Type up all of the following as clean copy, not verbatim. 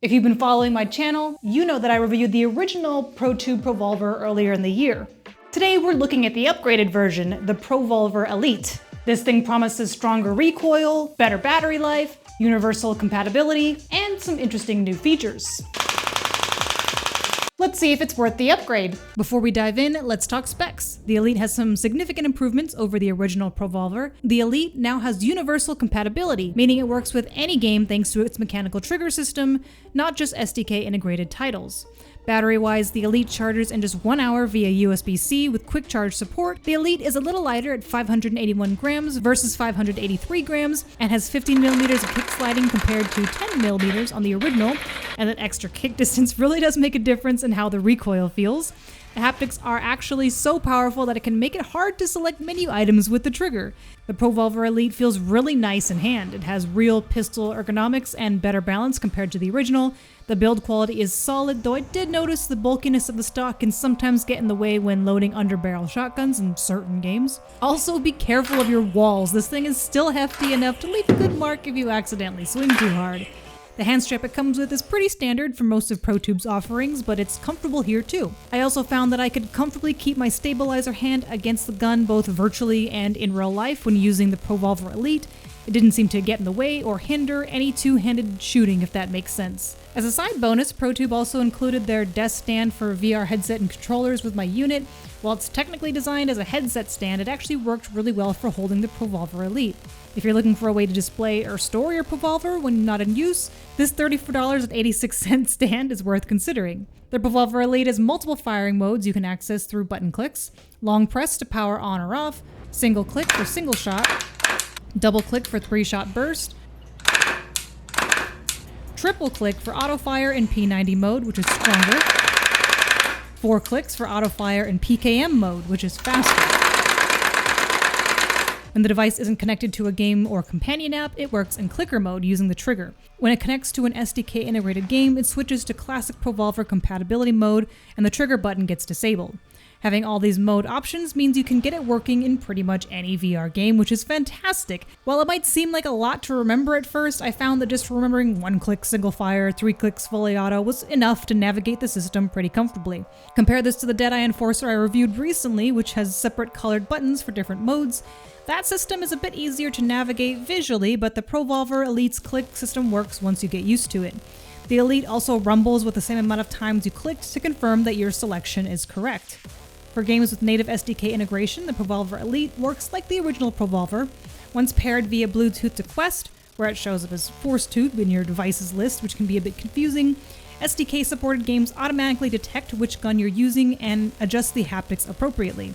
If you've been following my channel, you know that I reviewed the original ProTube ProVolver earlier in the year. Today we're looking at the upgraded version, the ProVolver Elite. This thing promises stronger recoil, better battery life, universal compatibility, and some interesting new features. Let's see if it's worth the upgrade. Before we dive in, let's talk specs. The Elite has some significant improvements over the original ProVolver. The Elite now has universal compatibility, meaning it works with any game thanks to its mechanical trigger system, not just SDK integrated titles. Battery-wise, the Elite charges in just 1 hour via USB-C with quick charge support. The Elite is a little lighter at 581 grams versus 583 grams and has 15 millimeters of kick sliding compared to 10 millimeters on the original, and that extra kick distance really does make a difference in how the recoil feels. The haptics are actually so powerful that it can make it hard to select menu items with the trigger. The ProVolver Elite feels really nice in hand. It has real pistol ergonomics and better balance compared to the original. The build quality is solid, though I did notice the bulkiness of the stock can sometimes get in the way when loading underbarrel shotguns in certain games. Also, be careful of your walls. This thing is still hefty enough to leave a good mark if you accidentally swing too hard. The hand strap it comes with is pretty standard for most of ProTube's offerings, but it's comfortable here too. I also found that I could comfortably keep my stabilizer hand against the gun both virtually and in real life when using the ProVolver Elite. It didn't seem to get in the way or hinder any two-handed shooting, if that makes sense. As a side bonus, ProTube also included their desk stand for VR headset and controllers with my unit. While it's technically designed as a headset stand, it actually worked really well for holding the ProVolver Elite. If you're looking for a way to display or store your ProVolver when not in use, this $34.86 stand is worth considering. The ProVolver Elite has multiple firing modes you can access through button clicks: long press to power on or off, single click for single shot, double click for 3-shot burst, triple click for auto fire in P90 mode, which is stronger, 4 clicks for auto fire in PKM mode, which is faster. When the device isn't connected to a game or companion app, it works in clicker mode using the trigger. When it connects to an SDK integrated game, it switches to classic ProVolver compatibility mode and the trigger button gets disabled. Having all these mode options means you can get it working in pretty much any VR game, which is fantastic. While it might seem like a lot to remember at first, I found that just remembering 1-click single fire, 3 clicks fully auto was enough to navigate the system pretty comfortably. Compare this to the Deadeye Enforcer I reviewed recently, which has separate colored buttons for different modes. That system is a bit easier to navigate visually, but the ProVolver Elite's click system works once you get used to it. The Elite also rumbles with the same amount of times you clicked to confirm that your selection is correct. For games with native SDK integration, the ProVolver Elite works like the original ProVolver. Once paired via Bluetooth to Quest, where it shows up as ForceTube in your devices list, which can be a bit confusing, SDK-supported games automatically detect which gun you're using and adjust the haptics appropriately.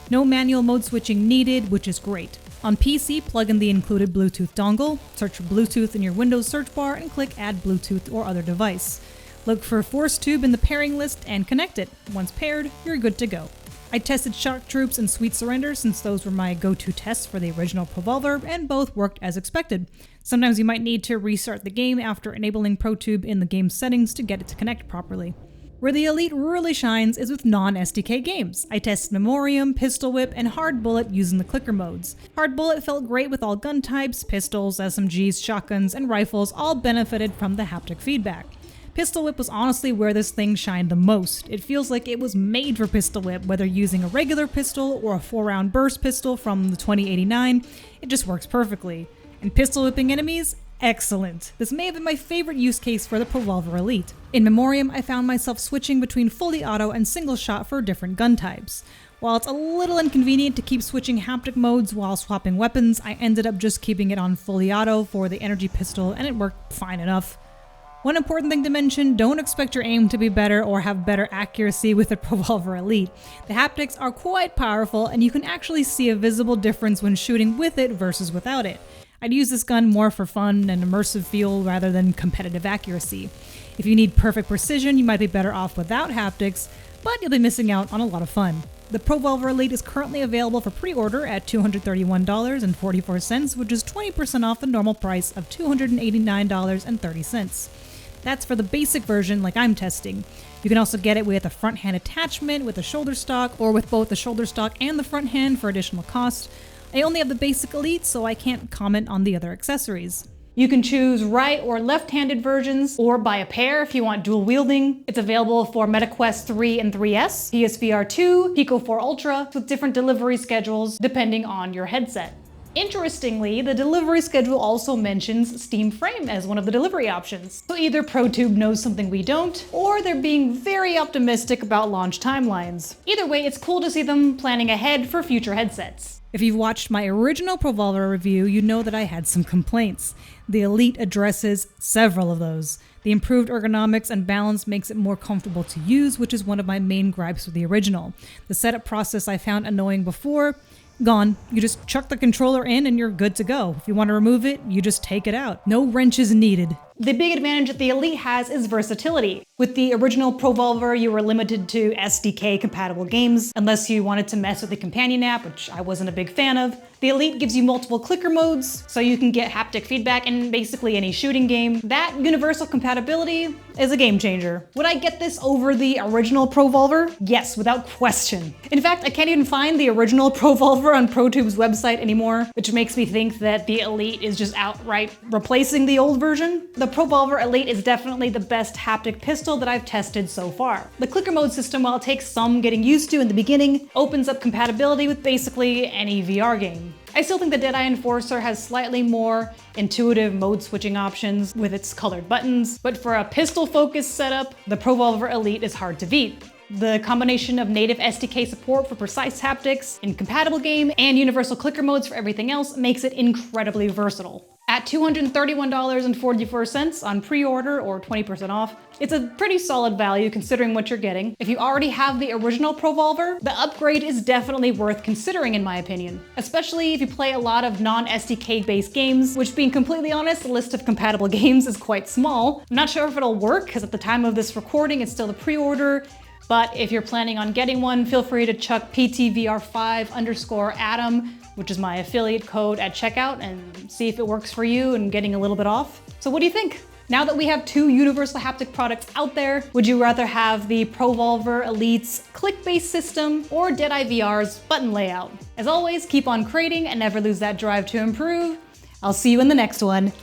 No manual mode switching needed, which is great. On PC, plug in the included Bluetooth dongle, search for Bluetooth in your Windows search bar, and click Add Bluetooth or other device. Look for ForceTube in the pairing list and connect it. Once paired, you're good to go. I tested Shock Troops and Sweet Surrender since those were my go-to tests for the original ProVolver, and both worked as expected. Sometimes you might need to restart the game after enabling ProTube in the game settings to get it to connect properly. Where the Elite really shines is with non-SDK games. I tested Memoriam, Pistol Whip, and Hard Bullet using the clicker modes. Hard Bullet felt great with all gun types. Pistols, SMGs, shotguns, and rifles all benefited from the haptic feedback. Pistol Whip was honestly where this thing shined the most. It feels like it was made for Pistol Whip, whether using a regular pistol or a 4-round burst pistol from the 2089, it just works perfectly. And pistol whipping enemies? Excellent. This may have been my favorite use case for the ProVolver Elite. In Memoriam, I found myself switching between fully auto and single shot for different gun types. While it's a little inconvenient to keep switching haptic modes while swapping weapons, I ended up just keeping it on fully auto for the energy pistol and it worked fine enough. One important thing to mention, don't expect your aim to be better or have better accuracy with the ProVolver Elite. The haptics are quite powerful and you can actually see a visible difference when shooting with it versus without it. I'd use this gun more for fun and immersive feel rather than competitive accuracy. If you need perfect precision, you might be better off without haptics, but you'll be missing out on a lot of fun. The ProVolver Elite is currently available for pre-order at $231.44, which is 20% off the normal price of $289.30. That's for the basic version like I'm testing. You can also get it with a front hand attachment, with a shoulder stock, or with both the shoulder stock and the front hand for additional cost. I only have the basic Elite, so I can't comment on the other accessories. You can choose right or left-handed versions, or buy a pair if you want dual wielding. It's available for MetaQuest 3 and 3S, PSVR 2, Pico 4 Ultra, with different delivery schedules depending on your headset. Interestingly, the delivery schedule also mentions Steam Frame as one of the delivery options. So either ProTube knows something we don't, or they're being very optimistic about launch timelines. Either way, it's cool to see them planning ahead for future headsets. If you've watched my original ProVolver review, you know that I had some complaints. The Elite addresses several of those. The improved ergonomics and balance makes it more comfortable to use, which is one of my main gripes with the original. The setup process I found annoying before, gone. You just chuck the controller in and you're good to go. If you want to remove it, you just take it out. No wrenches needed. The big advantage that the Elite has is versatility. With the original ProVolver, you were limited to SDK compatible games, unless you wanted to mess with the companion app, which I wasn't a big fan of. The Elite gives you multiple clicker modes, so you can get haptic feedback in basically any shooting game. That universal compatibility is a game changer. Would I get this over the original ProVolver? Yes, without question. In fact, I can't even find the original ProVolver on ProTube's website anymore, which makes me think that the Elite is just outright replacing the old version. The ProVolver Elite is definitely the best haptic pistol that I've tested so far. The clicker mode system, while it takes some getting used to in the beginning, opens up compatibility with basically any VR game. I still think the Deadeye Enforcer has slightly more intuitive mode switching options with its colored buttons, but for a pistol-focused setup, the ProVolver Elite is hard to beat. The combination of native SDK support for precise haptics in compatible game and universal clicker modes for everything else makes it incredibly versatile. At $231.44 on pre-order or 20% off, it's a pretty solid value considering what you're getting. If you already have the original ProVolver, the upgrade is definitely worth considering in my opinion, especially if you play a lot of non-SDK based games, which being completely honest, the list of compatible games is quite small. I'm not sure if it'll work because at the time of this recording, it's still the pre-order. But if you're planning on getting one, feel free to chuck PTVR5_Adam, which is my affiliate code at checkout, and see if it works for you and getting a little bit off. So what do you think? Now that we have two universal haptic products out there, would you rather have the ProVolver Elite's click-based system or Deadeye VR's button layout? As always, keep on creating and never lose that drive to improve. I'll see you in the next one.